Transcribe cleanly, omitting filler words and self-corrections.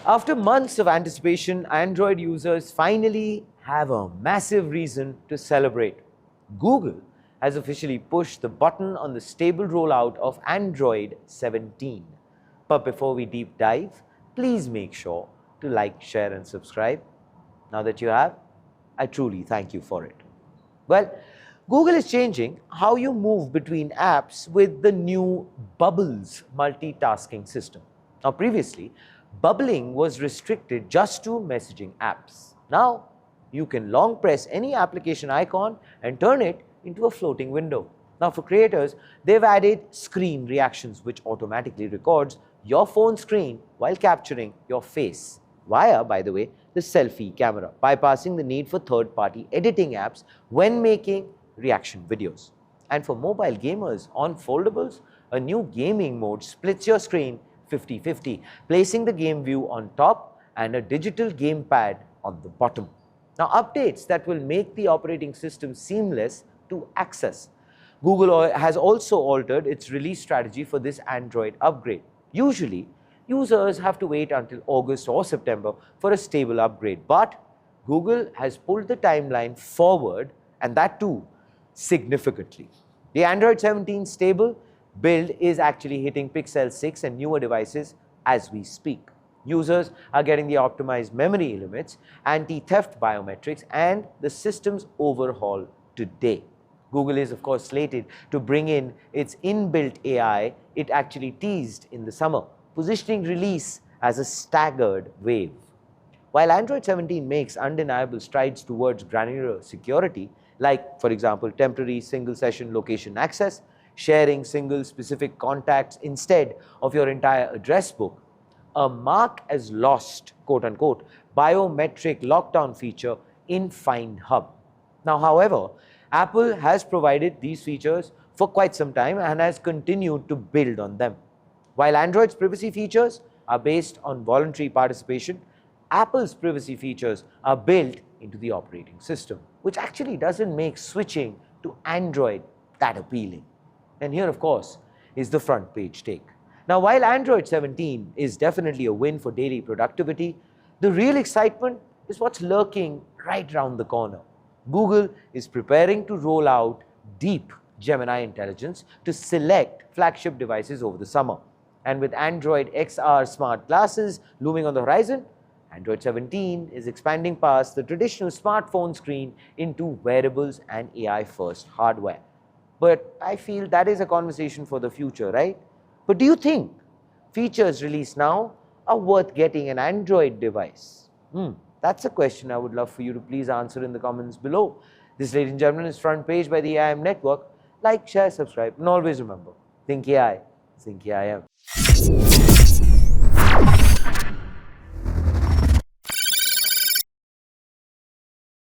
After months of anticipation, Android users finally have a massive reason to celebrate. Google has officially pushed the button on the stable rollout of Android 17. But before we deep dive, please make sure to like, share and subscribe. Now that you have, I truly thank you for it. Well, Google is changing how you move between apps with the new Bubbles multitasking system. Now, previously, bubbling was restricted just to messaging apps. Now, you can long press any application icon and turn it into a floating window. Now, for creators, they've added screen reactions, which automatically records your phone screen while capturing your face via, by the way, the selfie camera, bypassing the need for third-party editing apps when making reaction videos. And for mobile gamers on foldables, a new gaming mode splits your screen 50-50, placing the game view on top and a digital gamepad on the bottom. Now, updates that will make the operating system seamless to access. Google has also altered its release strategy for this Android upgrade. Usually, users have to wait until August or September for a stable upgrade, but Google has pulled the timeline forward, and that too significantly. The Android 17 stable build is actually hitting Pixel 6 and newer devices as we speak. Users are getting the optimized memory limits, anti-theft biometrics, and the system's overhaul today. Google is, of course, slated to bring in its inbuilt AI it actually teased in the summer, positioning release as a staggered wave. While Android 17 makes undeniable strides towards granular security, like, for example, temporary single-session location access, sharing single specific contacts instead of your entire address book, a mark as lost, quote-unquote, biometric lockdown feature in Find Hub. Now, however, Apple has provided these features for quite some time and has continued to build on them. While Android's privacy features are based on voluntary participation, Apple's privacy features are built into the operating system, which actually doesn't make switching to Android that appealing. And here, of course, is the front page take. Now, while Android 17 is definitely a win for daily productivity, the real excitement is what's lurking right around the corner. Google is preparing to roll out deep Gemini intelligence to select flagship devices over the summer. And with Android XR smart glasses looming on the horizon, Android 17 is expanding past the traditional smartphone screen into wearables and AI-first hardware. But I feel that is a conversation for the future, right? But do you think features released now are worth getting an Android device? That's a question I would love for you to please answer in the comments below. This, ladies and gentlemen, is Front Page by the AIM Network. Like, share, subscribe, and always remember, think AI, think AIM.